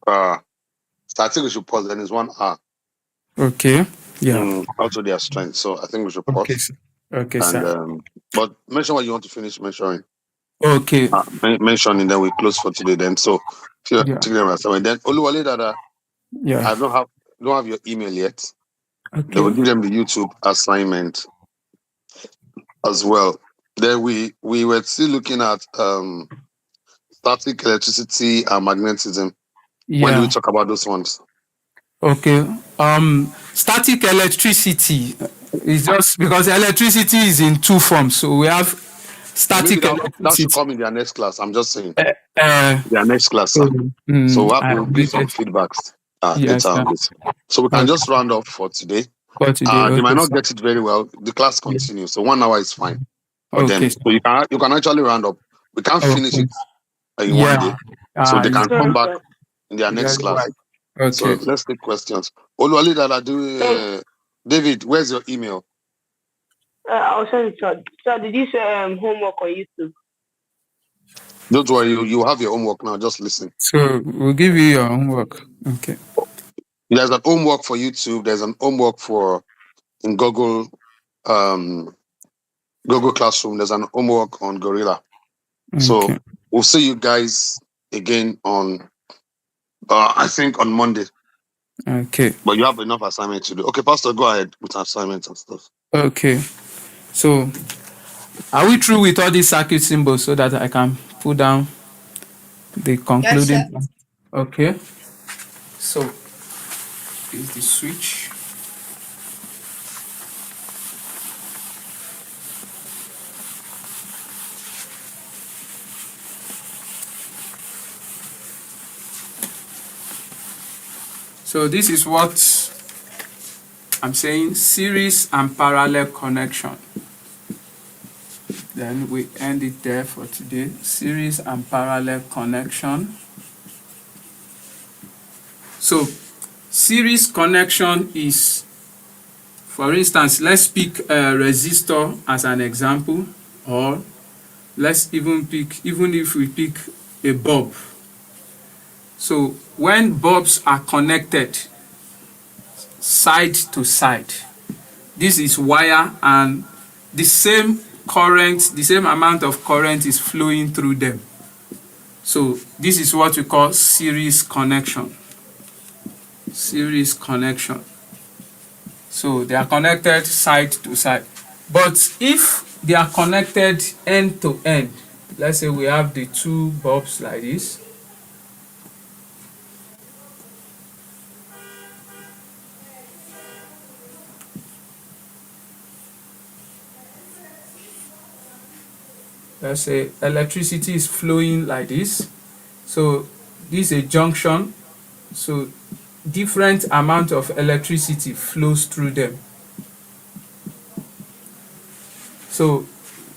I think we should pause. Then it's 1 hour.
Okay. Yeah.
Also their strength. So I think we should
Okay.
pause.
Okay,
And
sir.
but mention what you want to finish mentioning.
Okay.
Mentioning, then we close for today. Then so if you're taking them assignment, then Oluwale Dada,
Yeah.
I don't have your email yet.
Okay.
They will give them the YouTube assignment as well. Then we were still looking at static electricity and magnetism.
Yeah.
When do we talk about those ones?
Okay. Static electricity is just because electricity is in two forms. So we have static
That should
electricity.
come in their next class. I'm just saying. Their next class, sir. So we'll have to give some feedbacks
yes,
later on this. So we can just round off for today.
For today.
They might not get it very well. The class continues. So 1 hour is fine. But then so you can actually round up. We can't finish it in one day. So they can come back in their next class.
Okay.
So let's take questions. Oluwale Dada, David, where's your email?
I'll send it to. So did you say homework on YouTube?
Don't worry, you have your homework now. Just listen.
So we'll give you your homework. Okay.
There's an homework for YouTube. There's an homework in Google Classroom. There's an homework on Gorilla. Okay. So we'll see you guys again on I think on Monday.
Okay.
But you have enough assignment to do. Okay, Pastor, go ahead with assignments and stuff.
Okay. So are we through with all these circuit symbols so that I can put down the concluding?
Yes,
okay. So is the switch. So this is what I'm saying, series and parallel connection. Then we end it there for today. Series and parallel connection. So series connection is, for instance, let's pick a resistor as an example, or let's even if we pick a bulb. So when bulbs are connected side to side, this is wire, and the same current, the same amount of current is flowing through them. So this is what we call series connection. Series connection. So they are connected side to side. But if they are connected end to end, let's say we have the two bulbs like this. Let's say electricity is flowing like this. So this is a junction. So different amount of electricity flows through them. So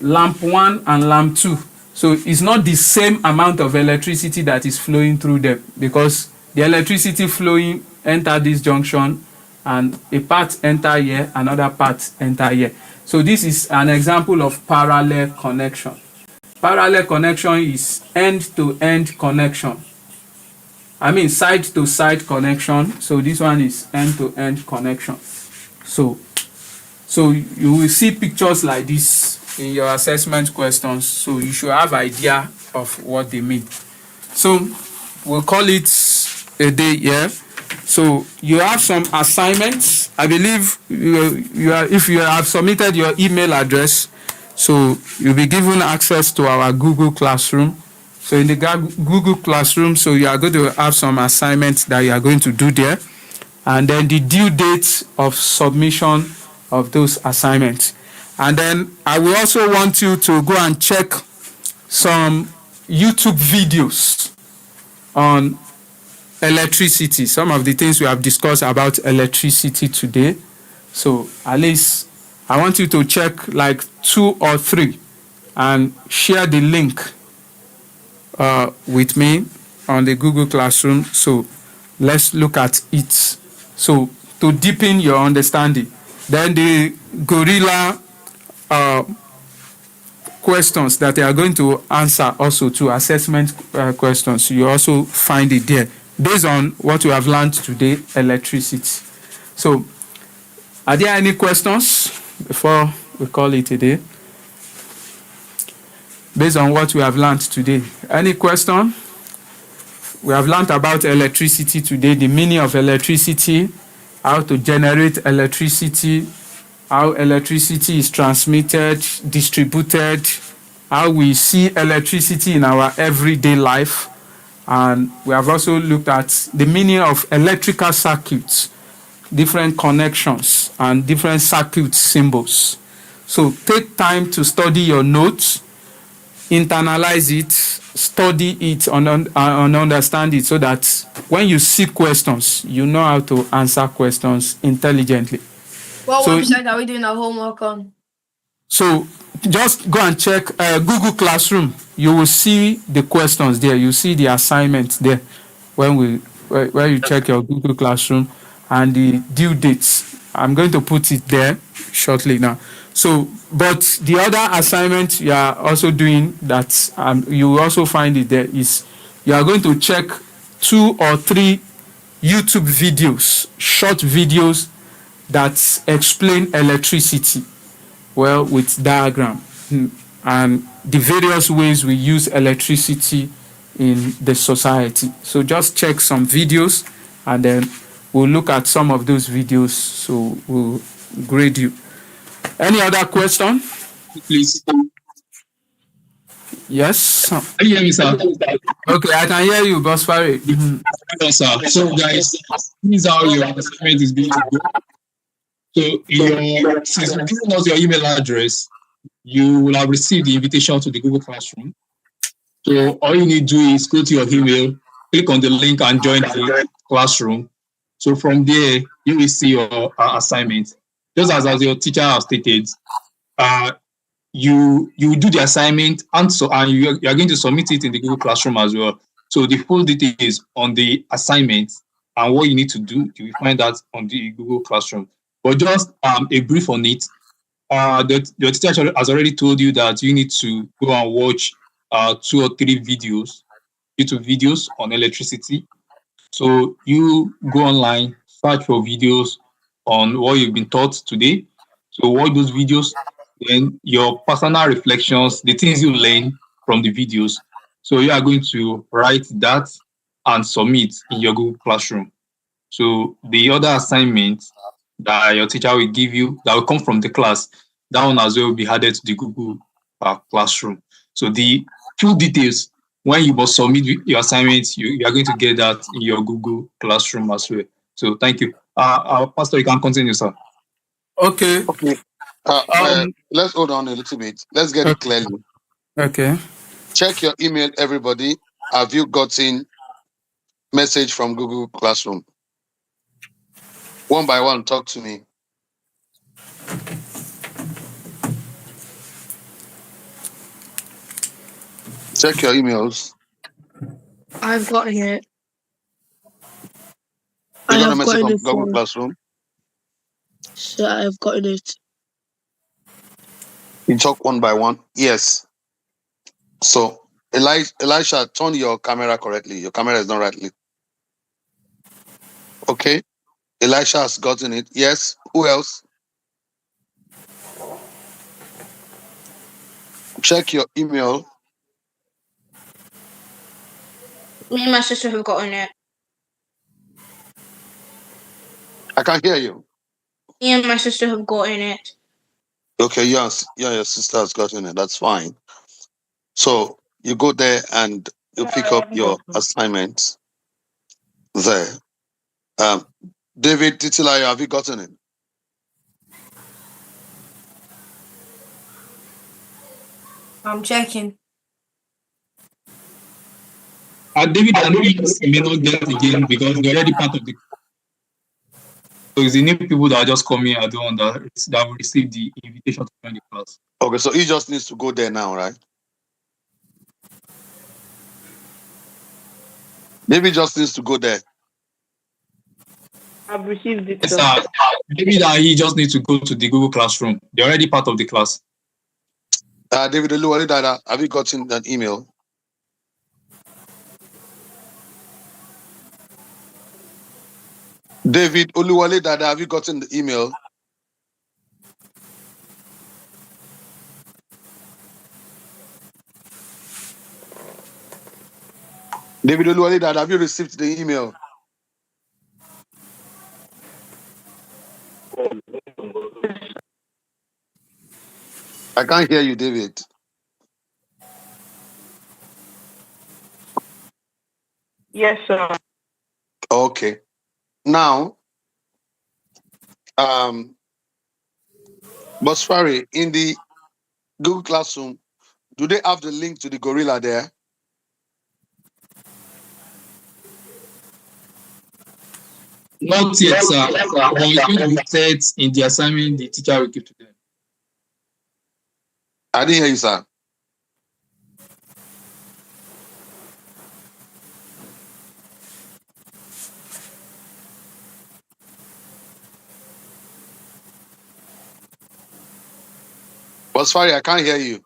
lamp 1 and lamp 2. So it's not the same amount of electricity that is flowing through them, because the electricity flowing enter this junction, and a part enter here, another part enter here. So this is an example of parallel connection. Parallel connection is end-to-end connection. I mean side-to-side connection. So this one is end-to-end connection. So you will see pictures like this in your assessment questions. So you should have idea of what they mean. So we'll call it a day here. So you have some assignments. I believe if you have submitted your email address, so you'll be given access to our Google Classroom. So in the Google Classroom, so you are going to have some assignments that you are going to do there, and then the due date of submission of those assignments. And then I will also want you to go and check some YouTube videos on electricity, some of the things we have discussed about electricity today. So at least I want you to check like 2 or 3 and share the link with me on the Google Classroom. So let's look at it. So to deepen your understanding. Then the gorilla questions that they are going to answer also to assessment questions. You also find it there based on what you have learned today, electricity. So are there any questions before we call it a day? Based on what we have learned today. Any question? We have learned about electricity today, the meaning of electricity, how to generate electricity, how electricity is transmitted, distributed, how we see electricity in our everyday life. And we have also looked at the meaning of electrical circuits, different connections and different circuit symbols. So take time to study your notes, internalize it, study it and understand it, so that when you see questions, you know how to answer questions intelligently.
What website are we doing our homework on?
So just go and check Google Classroom. You will see the questions there. You see the assignments there when you check your Google Classroom, and the due dates. I'm going to put it there shortly now. So, but the other assignment you are also doing that you will also find it there is you are going to check 2 or 3 YouTube videos, short videos that explain electricity, well, with diagram and the various ways we use electricity in the society. So just check some videos and then we'll look at some of those videos, so we'll grade you. Any other question?
Please.
Yes.
Can you hear me, sir?
Okay, I can hear you, Boss Farid.
Yes, sir. So, guys, this is how your assignment is going to go. So, since you've given us your email address, you will have received the invitation to the Google Classroom. So, all you need to do is go to your email, click on the link, and join the classroom. So from there, you will see your assignment. Just as your teacher has stated, you do the assignment and you are going to submit it in the Google Classroom as well. So the full details on the assignment and what you need to do, you will find that on the Google Classroom. But just a brief on it. The teacher has already told you that you need to go and watch 2 or 3 videos, YouTube videos on electricity. So you go online, search for videos on what you've been taught today. So watch those videos, then your personal reflections, the things you learn from the videos. So you are going to write that and submit in your Google Classroom. So the other assignment that your teacher will give you that will come from the class, that one as well will be added to the Google Classroom. So the full details, when you must submit your assignments, you are going to get that in your Google Classroom as well. So thank you. Pastor, you can continue, sir.
Okay.
Let's hold on a little bit. Let's get it clearly.
Okay.
Check your email, everybody. Have you gotten message from Google Classroom? One by one, talk to me. Check your emails.
I've gotten it.
You got a message from Google Classroom?
So I've gotten it.
You talk one by one? Yes. So, Elisha, turn your camera correctly. Your camera is not rightly. Okay. Elisha has gotten it. Yes. Who else? Check your email.
Me and my sister have gotten it.
I can't hear you.
Me and my sister have gotten it.
Okay, yes. Yeah, your sister has gotten it. That's fine. So you go there and you pick up your assignments there. David Titilayo, have you gotten it?
I'm checking.
David, I know you may not get again because you're already part of the. So it's the new people that are just coming are the one that will receive the invitation to join the class.
Okay, so he just needs to go there now, right? David just needs to go there.
I've received it.
Yes, David and he just need to go to the Google Classroom. They're already part of the class.
David Oluwale Dada, have you gotten an email? David Oluwale Dada, have you gotten the email? David Oluwale Dada, have you received the email? I can't hear you, David.
Yes, sir.
Okay. Now, Bosfari, in the Google Classroom, do they have the link to the gorilla there?
Not yet, sir. But it's going to be set in the assignment the teacher will give to them.
I didn't hear you, sir. Bosfari, I can't hear you.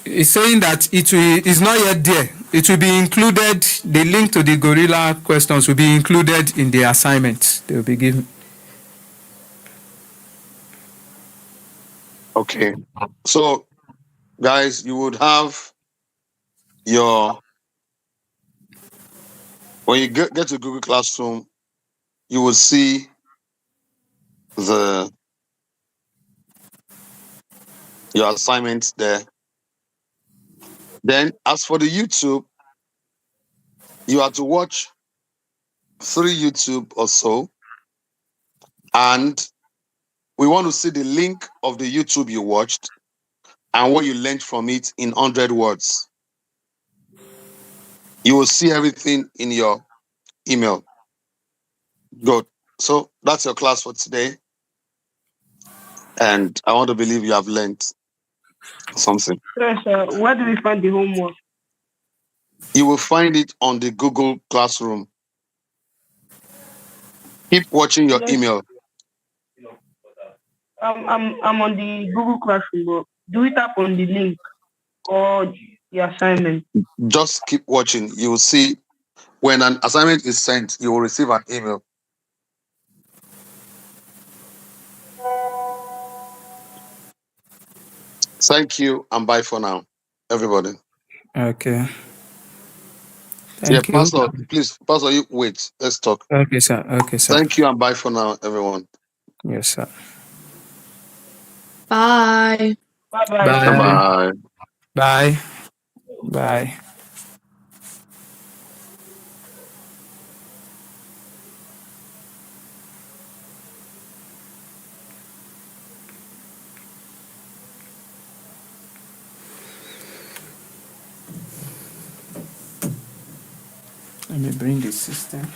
It's saying that it's not yet there. It will be included. The link to the gorilla questions will be included in the assignment they will be given.
Okay. So, guys, you would have when you get to Google Classroom, you will see your assignments there. Then, as for the YouTube, you have to watch 3 YouTube or so, and we want to see the link of the YouTube you watched and what you learned from it in 100 words. You will see everything in your email. Good. So that's your class for today. And I want to believe you have learned something.
Yes, sir. Where do we find the homework?
You will find it on the Google Classroom. Keep watching your
Yes.
email.
I'm on the Google Classroom, but do we tap on the link or the assignment?
Just keep watching. You will see when an assignment is sent, you will receive an email. Thank you and bye for now, everybody.
Okay.
Yeah,
Thank you.
Pastor, please, Pastor, you wait. Let's talk.
Okay, sir. Okay, sir.
Thank you and bye for now, everyone.
Yes, sir.
Bye.
Bye bye.
Bye.
Bye.
Bye. Bye. Let me bring the system.